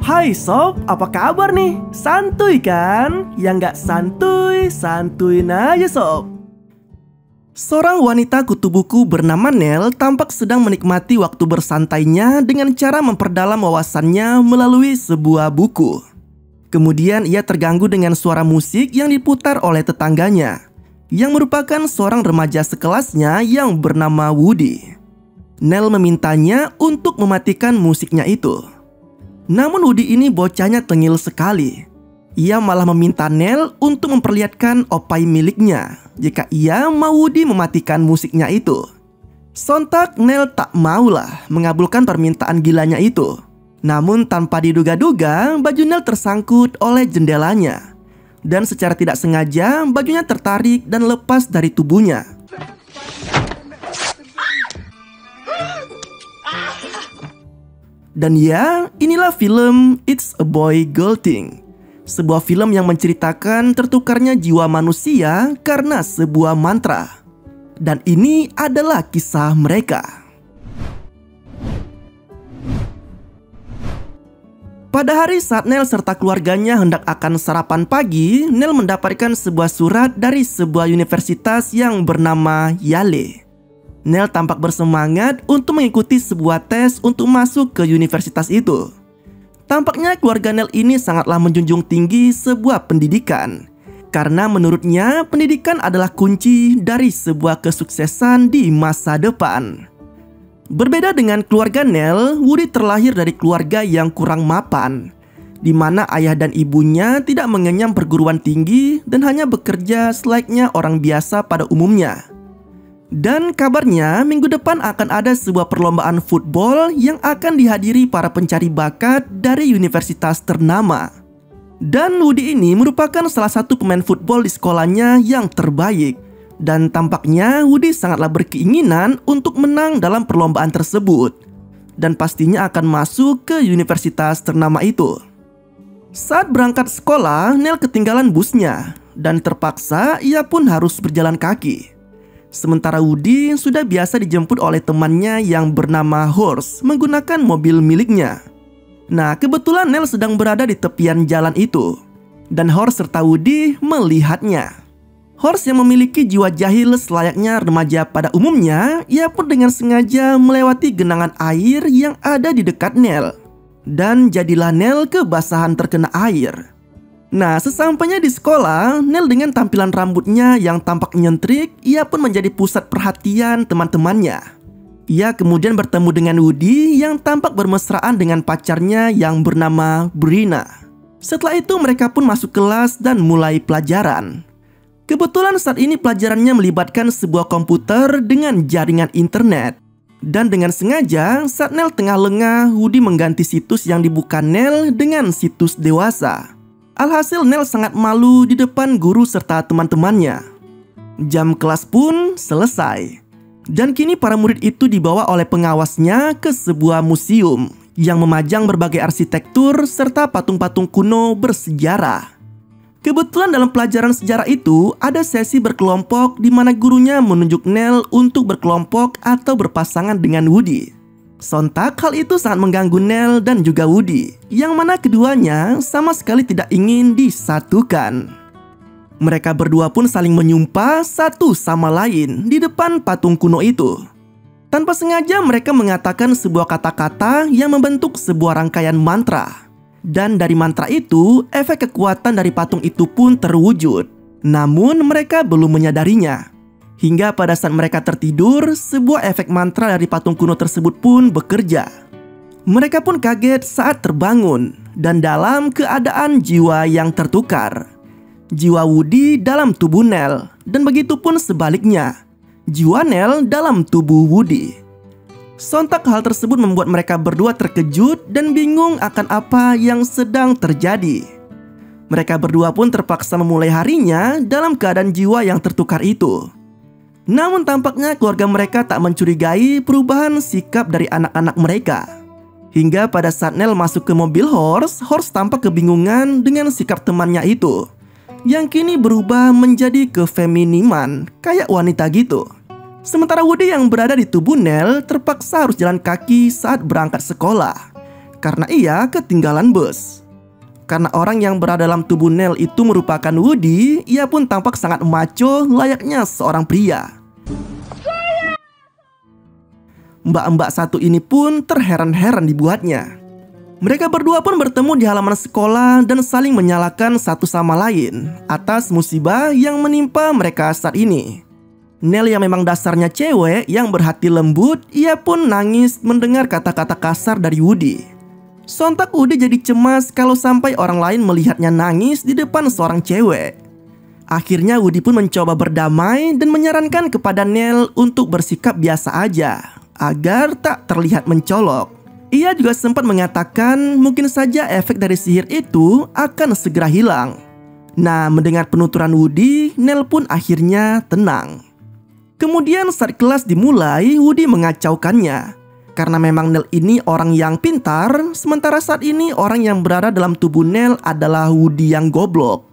Hai sob, apa kabar nih? Santuy kan? Yang nggak santuy, santuin aja sob. Seorang wanita kutu buku bernama Nell tampak sedang menikmati waktu bersantainya dengan cara memperdalam wawasannya melalui sebuah buku. Kemudian ia terganggu dengan suara musik yang diputar oleh tetangganya, yang merupakan seorang remaja sekelasnya yang bernama Woody. Nell memintanya untuk mematikan musiknya itu. Namun Woody ini bocahnya tengil sekali. Ia malah meminta Nell untuk memperlihatkan opai miliknya jika ia mau Woody mematikan musiknya itu. Sontak Nell tak maulah mengabulkan permintaan gilanya itu. Namun tanpa diduga-duga baju Nell tersangkut oleh jendelanya. Dan secara tidak sengaja bajunya tertarik dan lepas dari tubuhnya. Dan ya, inilah film It's a Boy Girl Thing. Sebuah film yang menceritakan tertukarnya jiwa manusia karena sebuah mantra. Dan ini adalah kisah mereka. Pada hari saat Nell serta keluarganya hendak akan sarapan pagi, Nell mendapatkan sebuah surat dari sebuah universitas yang bernama Yale. Nell tampak bersemangat untuk mengikuti sebuah tes untuk masuk ke universitas itu. Tampaknya keluarga Nell ini sangatlah menjunjung tinggi sebuah pendidikan. Karena menurutnya pendidikan adalah kunci dari sebuah kesuksesan di masa depan. Berbeda dengan keluarga Nell, Woody terlahir dari keluarga yang kurang mapan, di mana ayah dan ibunya tidak mengenyam perguruan tinggi dan hanya bekerja selayaknya orang biasa pada umumnya. Dan kabarnya minggu depan akan ada sebuah perlombaan football yang akan dihadiri para pencari bakat dari universitas ternama. Dan Woody ini merupakan salah satu pemain football di sekolahnya yang terbaik. Dan tampaknya Woody sangatlah berkeinginan untuk menang dalam perlombaan tersebut. Dan pastinya akan masuk ke universitas ternama itu. Saat berangkat sekolah, Nell ketinggalan busnya. Dan terpaksa ia pun harus berjalan kaki. Sementara Woody sudah biasa dijemput oleh temannya yang bernama Horse menggunakan mobil miliknya. Nah, kebetulan Nell sedang berada di tepian jalan itu. Dan Horse serta Woody melihatnya. Horse yang memiliki jiwa jahil selayaknya remaja pada umumnya, ia pun dengan sengaja melewati genangan air yang ada di dekat Nell. Dan jadilah Nell kebasahan terkena air. Nah, sesampainya di sekolah, Nell dengan tampilan rambutnya yang tampak nyentrik, ia pun menjadi pusat perhatian teman-temannya. Ia kemudian bertemu dengan Woody yang tampak bermesraan dengan pacarnya yang bernama Brina. Setelah itu mereka pun masuk kelas dan mulai pelajaran. Kebetulan saat ini pelajarannya melibatkan sebuah komputer dengan jaringan internet. Dan dengan sengaja, saat Nell tengah lengah, Woody mengganti situs yang dibuka Nell dengan situs dewasa. Alhasil Nell sangat malu di depan guru serta teman-temannya. Jam kelas pun selesai. Dan kini para murid itu dibawa oleh pengawasnya ke sebuah museum yang memajang berbagai arsitektur serta patung-patung kuno bersejarah. Kebetulan dalam pelajaran sejarah itu ada sesi berkelompok di mana gurunya menunjuk Nell untuk berkelompok atau berpasangan dengan Woody. Sontak hal itu sangat mengganggu Nell dan juga Woody, yang mana keduanya sama sekali tidak ingin disatukan. Mereka berdua pun saling menyumpah satu sama lain di depan patung kuno itu. Tanpa sengaja mereka mengatakan sebuah kata-kata yang membentuk sebuah rangkaian mantra. Dan dari mantra itu, efek kekuatan dari patung itu pun terwujud. Namun mereka belum menyadarinya. Hingga pada saat mereka tertidur, sebuah efek mantra dari patung kuno tersebut pun bekerja. Mereka pun kaget saat terbangun dan dalam keadaan jiwa yang tertukar. Jiwa Woody dalam tubuh Nell, dan begitu pun sebaliknya. Jiwa Nell dalam tubuh Woody. Sontak hal tersebut membuat mereka berdua terkejut dan bingung akan apa yang sedang terjadi. Mereka berdua pun terpaksa memulai harinya dalam keadaan jiwa yang tertukar itu. Namun tampaknya keluarga mereka tak mencurigai perubahan sikap dari anak-anak mereka. Hingga pada saat Nell masuk ke mobil Horse, Horse tampak kebingungan dengan sikap temannya itu, yang kini berubah menjadi kefeminiman, kayak wanita gitu. Sementara Woody yang berada di tubuh Nell terpaksa harus jalan kaki saat berangkat sekolah. karena ia ketinggalan bus. Karena orang yang berada dalam tubuh Neil itu merupakan Woody, ia pun tampak sangat macho layaknya seorang pria. Mbak-mbak satu ini pun terheran-heran dibuatnya. Mereka berdua pun bertemu di halaman sekolah dan saling menyalahkan satu sama lain atas musibah yang menimpa mereka saat ini. Neil yang memang dasarnya cewek yang berhati lembut, ia pun nangis mendengar kata-kata kasar dari Woody. Sontak Woody jadi cemas kalau sampai orang lain melihatnya nangis di depan seorang cewek. Akhirnya Woody pun mencoba berdamai dan menyarankan kepada Neil untuk bersikap biasa aja agar tak terlihat mencolok. Ia juga sempat mengatakan mungkin saja efek dari sihir itu akan segera hilang. Nah, mendengar penuturan Woody, Neil pun akhirnya tenang. Kemudian saat kelas dimulai, Woody mengacaukannya. Karena memang Neil ini orang yang pintar, sementara saat ini orang yang berada dalam tubuh Neil adalah Woody yang goblok.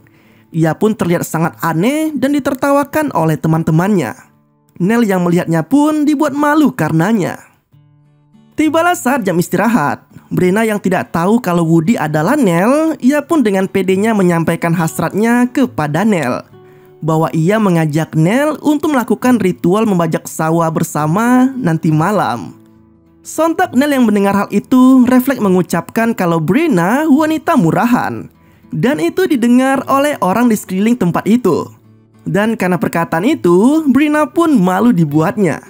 Ia pun terlihat sangat aneh dan ditertawakan oleh teman-temannya. Neil yang melihatnya pun dibuat malu karenanya. Tibalah saat jam istirahat. Brenna yang tidak tahu kalau Woody adalah Neil, ia pun dengan pedenya menyampaikan hasratnya kepada Neil. Bahwa ia mengajak Neil untuk melakukan ritual membajak sawah bersama nanti malam. Sontak Neil yang mendengar hal itu refleks mengucapkan kalau Brenna wanita murahan. Dan itu didengar oleh orang di sekeliling tempat itu. Dan karena perkataan itu, Brenna pun malu dibuatnya.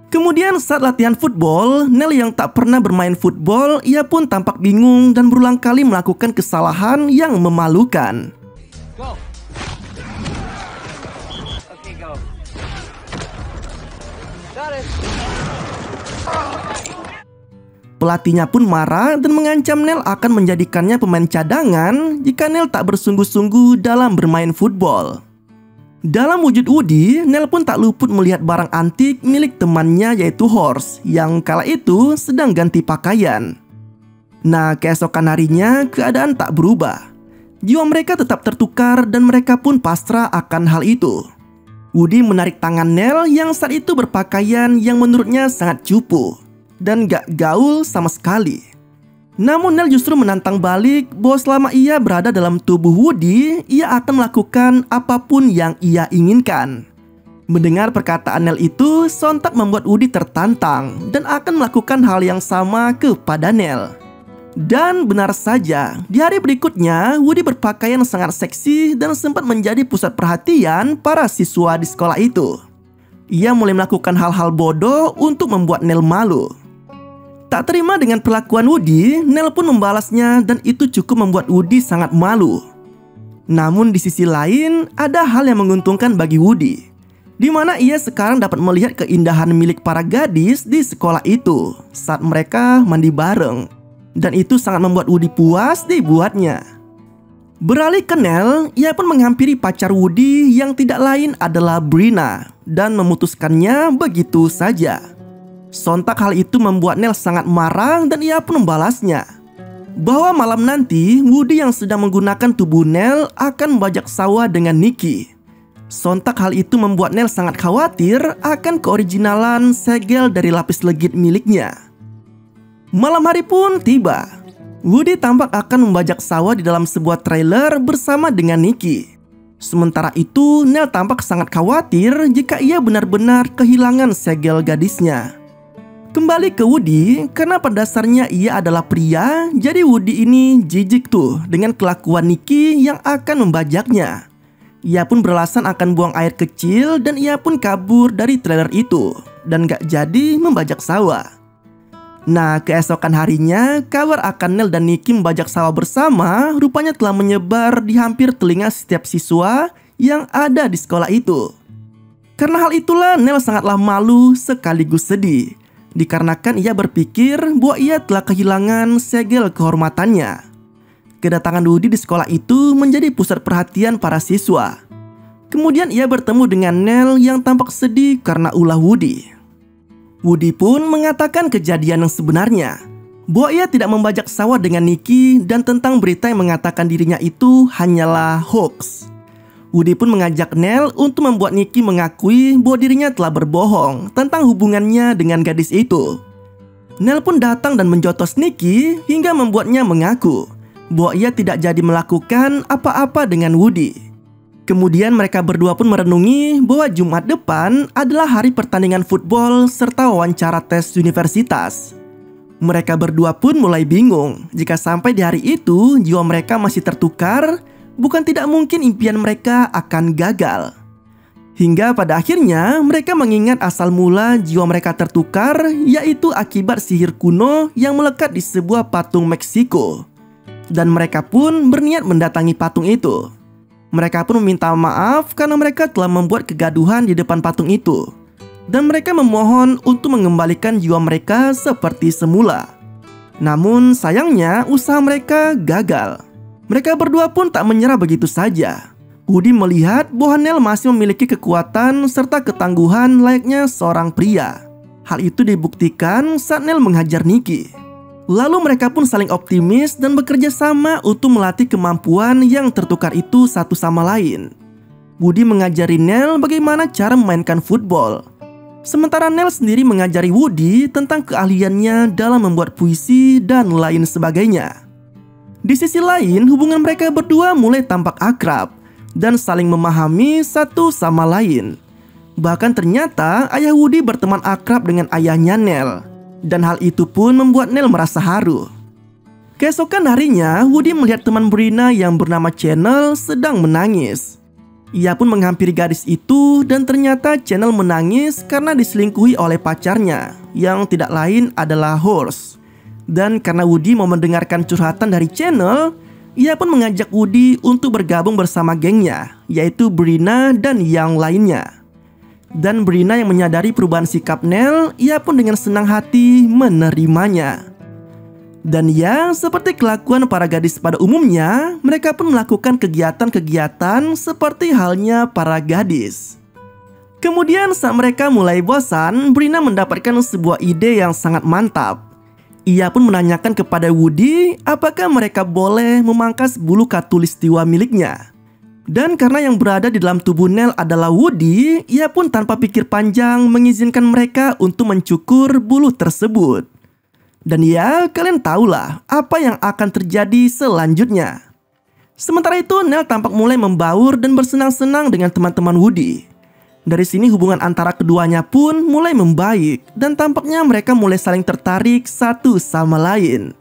Kemudian saat latihan football, Neil yang tak pernah bermain football, ia pun tampak bingung dan berulang kali melakukan kesalahan yang memalukan. Go. Okay, go. Got it. Pelatihnya pun marah dan mengancam Neil akan menjadikannya pemain cadangan jika Neil tak bersungguh-sungguh dalam bermain football. Dalam wujud Woody, Neil pun tak luput melihat barang antik milik temannya yaitu Horse yang kala itu sedang ganti pakaian. Nah, keesokan harinya keadaan tak berubah. Jiwa mereka tetap tertukar dan mereka pun pasrah akan hal itu. Woody menarik tangan Neil yang saat itu berpakaian yang menurutnya sangat cupu dan gak gaul sama sekali. Namun Neil justru menantang balik bahwa selama ia berada dalam tubuh Woody, ia akan melakukan apapun yang ia inginkan. Mendengar perkataan Neil itu sontak membuat Woody tertantang dan akan melakukan hal yang sama kepada Neil. Dan benar saja, di hari berikutnya Woody berpakaian sangat seksi dan sempat menjadi pusat perhatian para siswa di sekolah itu. Ia mulai melakukan hal-hal bodoh untuk membuat Neil malu. Tak terima dengan perlakuan Woody, Neil pun membalasnya dan itu cukup membuat Woody sangat malu. Namun di sisi lain, ada hal yang menguntungkan bagi Woody, di mana ia sekarang dapat melihat keindahan milik para gadis di sekolah itu saat mereka mandi bareng. Dan itu sangat membuat Woody puas dibuatnya. Beralih ke Neil, ia pun menghampiri pacar Woody yang tidak lain adalah Brenna dan memutuskannya begitu saja. Sontak hal itu membuat Neil sangat marah dan ia pun membalasnya bahwa malam nanti Woody yang sedang menggunakan tubuh Neil akan membajak sawah dengan Nikki. Sontak hal itu membuat Neil sangat khawatir akan keoriginalan segel dari lapis legit miliknya. Malam hari pun tiba. Woody tampak akan membajak sawah di dalam sebuah trailer bersama dengan Nikki. Sementara itu Neil tampak sangat khawatir jika ia benar-benar kehilangan segel gadisnya. Kembali ke Woody, karena pada dasarnya ia adalah pria, jadi Woody ini jijik tuh dengan kelakuan Nikki yang akan membajaknya. Ia pun beralasan akan buang air kecil dan ia pun kabur dari trailer itu dan gak jadi membajak sawah. Nah, keesokan harinya, kabar akan Neil dan Nikki membajak sawah bersama rupanya telah menyebar di hampir telinga setiap siswa yang ada di sekolah itu. Karena hal itulah Neil sangatlah malu sekaligus sedih. Dikarenakan ia berpikir bahwa ia telah kehilangan segel kehormatannya. Kedatangan Woody di sekolah itu menjadi pusat perhatian para siswa. Kemudian ia bertemu dengan Neil yang tampak sedih karena ulah Woody. Woody pun mengatakan kejadian yang sebenarnya, bahwa ia tidak membajak sawah dengan Nikki dan tentang berita yang mengatakan dirinya itu hanyalah hoax. Woody pun mengajak Neil untuk membuat Nikki mengakui bahwa dirinya telah berbohong tentang hubungannya dengan gadis itu. Nel pun datang dan menjotos Nicky hingga membuatnya mengaku bahwa ia tidak jadi melakukan apa-apa dengan Woody. Kemudian mereka berdua pun merenungi bahwa Jumat depan adalah hari pertandingan football serta wawancara tes universitas. Mereka berdua pun mulai bingung jika sampai di hari itu jiwa mereka masih tertukar, bukan tidak mungkin impian mereka akan gagal. Hingga pada akhirnya mereka mengingat asal mula jiwa mereka tertukar, yaitu akibat sihir kuno yang melekat di sebuah patung Meksiko. Dan mereka pun berniat mendatangi patung itu. Mereka pun meminta maaf karena mereka telah membuat kegaduhan di depan patung itu. Dan mereka memohon untuk mengembalikan jiwa mereka seperti semula. Namun sayangnya usaha mereka gagal. Mereka berdua pun tak menyerah begitu saja. Woody melihat bahwa Nel masih memiliki kekuatan serta ketangguhan layaknya seorang pria. Hal itu dibuktikan saat Nel menghajar Nicky. Lalu mereka pun saling optimis dan bekerja sama untuk melatih kemampuan yang tertukar itu satu sama lain. Woody mengajari Nel bagaimana cara memainkan football. Sementara Nel sendiri mengajari Woody tentang keahliannya dalam membuat puisi dan lain sebagainya. Di sisi lain, hubungan mereka berdua mulai tampak akrab dan saling memahami satu sama lain. Bahkan ternyata ayah Woody berteman akrab dengan ayahnya Nel. Dan hal itu pun membuat Nel merasa haru. Keesokan harinya, Woody melihat teman Brina yang bernama Channel sedang menangis. Ia pun menghampiri gadis itu dan ternyata Channel menangis karena diselingkuhi oleh pacarnya, yang tidak lain adalah Horse. Dan karena Woody mau mendengarkan curhatan dari Channel, ia pun mengajak Woody untuk bergabung bersama gengnya, yaitu Brina dan yang lainnya. Dan Brina yang menyadari perubahan sikap Nel, ia pun dengan senang hati menerimanya. Dan ya, seperti kelakuan para gadis pada umumnya, mereka pun melakukan kegiatan-kegiatan seperti halnya para gadis. Kemudian saat mereka mulai bosan, Brina mendapatkan sebuah ide yang sangat mantap. Ia pun menanyakan kepada Woody apakah mereka boleh memangkas bulu khatulistiwa miliknya. Dan karena yang berada di dalam tubuh Nel adalah Woody, ia pun tanpa pikir panjang mengizinkan mereka untuk mencukur bulu tersebut. Dan ya, kalian tahulah apa yang akan terjadi selanjutnya. Sementara itu, Nel tampak mulai membaur dan bersenang-senang dengan teman-teman Woody. Dari sini hubungan antara keduanya pun mulai membaik dan tampaknya mereka mulai saling tertarik satu sama lain.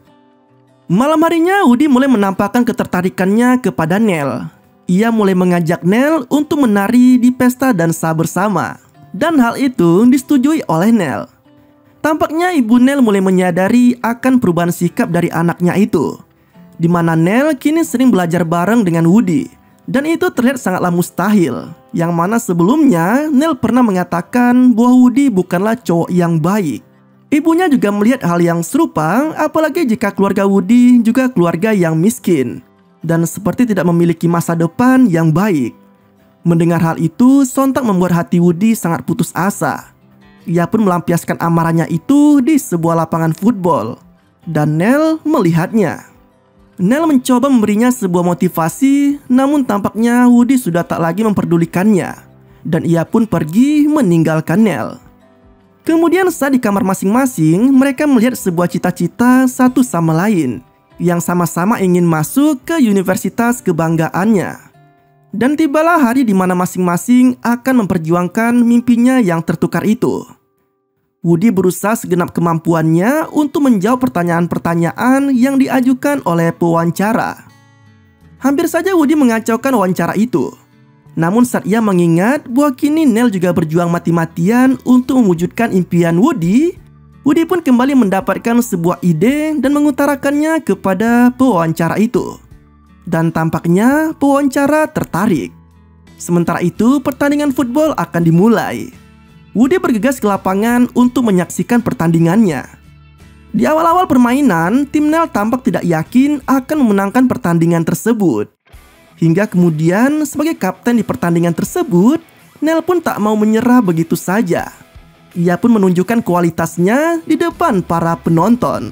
Malam harinya Woody mulai menampakkan ketertarikannya kepada Nel. Ia mulai mengajak Nel untuk menari di pesta dansa bersama. Dan hal itu disetujui oleh Nel. Tampaknya ibu Nel mulai menyadari akan perubahan sikap dari anaknya itu, di mana Nel kini sering belajar bareng dengan Woody. Dan itu terlihat sangatlah mustahil, yang mana sebelumnya Nel pernah mengatakan bahwa Woody bukanlah cowok yang baik. Ibunya juga melihat hal yang serupa, apalagi jika keluarga Woody juga keluarga yang miskin dan seperti tidak memiliki masa depan yang baik. Mendengar hal itu sontak membuat hati Woody sangat putus asa. Ia pun melampiaskan amarahnya itu di sebuah lapangan football, dan Nel melihatnya. Nel mencoba memberinya sebuah motivasi, namun tampaknya Woody sudah tak lagi memperdulikannya, dan ia pun pergi meninggalkan Nel. Kemudian saat di kamar masing-masing, mereka melihat sebuah cita-cita satu sama lain, yang sama-sama ingin masuk ke universitas kebanggaannya. Dan tibalah hari di mana masing-masing akan memperjuangkan mimpinya yang tertukar itu. Woody berusaha segenap kemampuannya untuk menjawab pertanyaan-pertanyaan yang diajukan oleh pewawancara. Hampir saja Woody mengacaukan wawancara itu. Namun saat ia mengingat bahwa kini Nel juga berjuang mati-matian untuk mewujudkan impian Woody, Woody pun kembali mendapatkan sebuah ide dan mengutarakannya kepada pewawancara itu. Dan tampaknya pewawancara tertarik. Sementara itu pertandingan football akan dimulai. Woody bergegas ke lapangan untuk menyaksikan pertandingannya. Di awal-awal permainan, tim Nel tampak tidak yakin akan memenangkan pertandingan tersebut. Hingga kemudian sebagai kapten di pertandingan tersebut, Nel pun tak mau menyerah begitu saja. Ia pun menunjukkan kualitasnya di depan para penonton.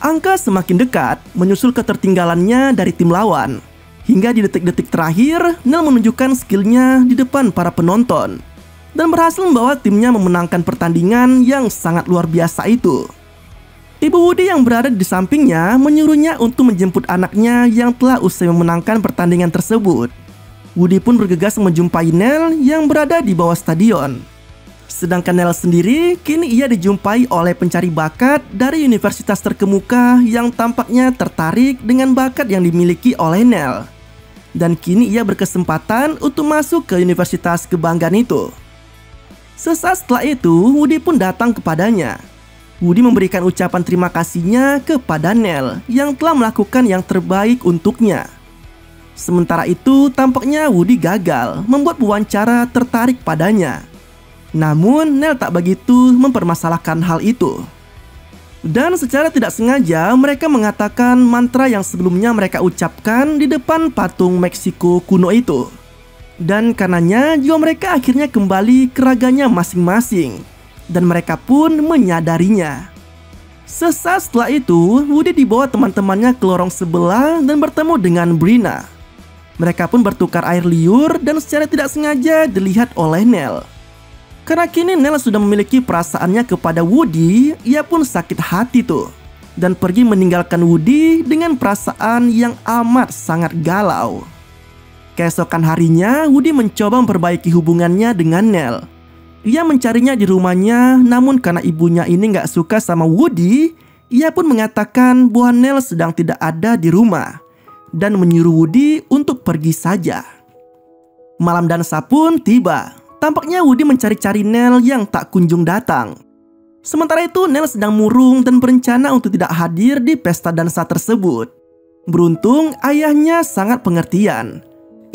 Angka semakin dekat menyusul ketertinggalannya dari tim lawan. Hingga di detik-detik terakhir, Nel menunjukkan skillnya di depan para penonton dan berhasil membawa timnya memenangkan pertandingan yang sangat luar biasa itu. Ibu Woody yang berada di sampingnya menyuruhnya untuk menjemput anaknya yang telah usai memenangkan pertandingan tersebut. Woody pun bergegas menjumpai Nell yang berada di bawah stadion. Sedangkan Nell sendiri kini ia dijumpai oleh pencari bakat dari universitas terkemuka yang tampaknya tertarik dengan bakat yang dimiliki oleh Nell. Dan kini ia berkesempatan untuk masuk ke universitas kebanggaan itu. Sesaat setelah itu, Woody pun datang kepadanya. Woody memberikan ucapan terima kasihnya kepada Nell yang telah melakukan yang terbaik untuknya. Sementara itu, tampaknya Woody gagal membuat pewawancara tertarik padanya. Namun, Nell tak begitu mempermasalahkan hal itu. Dan secara tidak sengaja, mereka mengatakan mantra yang sebelumnya mereka ucapkan di depan patung Meksiko kuno itu. Dan karenanya, jiwa mereka akhirnya kembali ke raganya masing-masing. Dan mereka pun menyadarinya. Sesaat setelah itu, Woody dibawa teman-temannya ke lorong sebelah dan bertemu dengan Brina. Mereka pun bertukar air liur dan secara tidak sengaja dilihat oleh Nell. Karena kini Nell sudah memiliki perasaannya kepada Woody, ia pun sakit hati tuh. Dan pergi meninggalkan Woody dengan perasaan yang amat sangat galau. Keesokan harinya, Woody mencoba memperbaiki hubungannya dengan Nell. Ia mencarinya di rumahnya, namun karena ibunya ini gak suka sama Woody, ia pun mengatakan bahwa Nell sedang tidak ada di rumah dan menyuruh Woody untuk pergi saja. Malam dansa pun tiba. Tampaknya Woody mencari-cari Nell yang tak kunjung datang. Sementara itu, Nell sedang murung dan berencana untuk tidak hadir di pesta dansa tersebut. Beruntung, ayahnya sangat pengertian.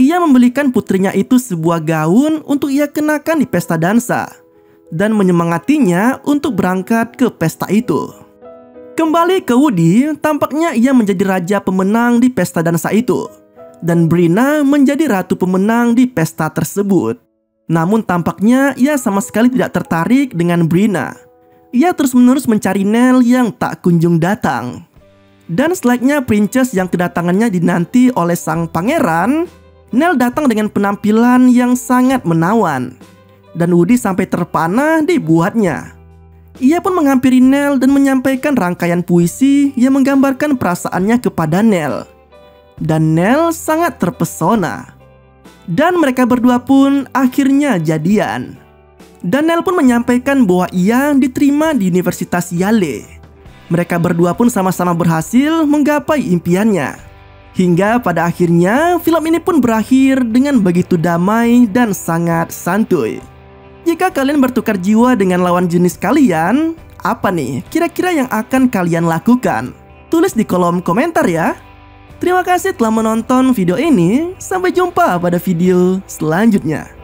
Ia membelikan putrinya itu sebuah gaun untuk ia kenakan di pesta dansa dan menyemangatinya untuk berangkat ke pesta itu. Kembali ke Woody, tampaknya ia menjadi raja pemenang di pesta dansa itu dan Brina menjadi ratu pemenang di pesta tersebut. Namun tampaknya ia sama sekali tidak tertarik dengan Brina. Ia terus-menerus mencari Nell yang tak kunjung datang. Dan selayaknya princess yang kedatangannya dinanti oleh sang pangeran, Nell datang dengan penampilan yang sangat menawan. Dan Woody sampai terpana dibuatnya. Ia pun menghampiri Nell dan menyampaikan rangkaian puisi yang menggambarkan perasaannya kepada Nell. Dan Nell sangat terpesona. Dan mereka berdua pun akhirnya jadian. Dan Nell pun menyampaikan bahwa ia diterima di Universitas Yale. Mereka berdua pun sama-sama berhasil menggapai impiannya. Hingga pada akhirnya film ini pun berakhir dengan begitu damai dan sangat santuy. Jika kalian bertukar jiwa dengan lawan jenis kalian, apa nih kira-kira yang akan kalian lakukan? Tulis di kolom komentar ya. Terima kasih telah menonton video ini. Sampai jumpa pada video selanjutnya.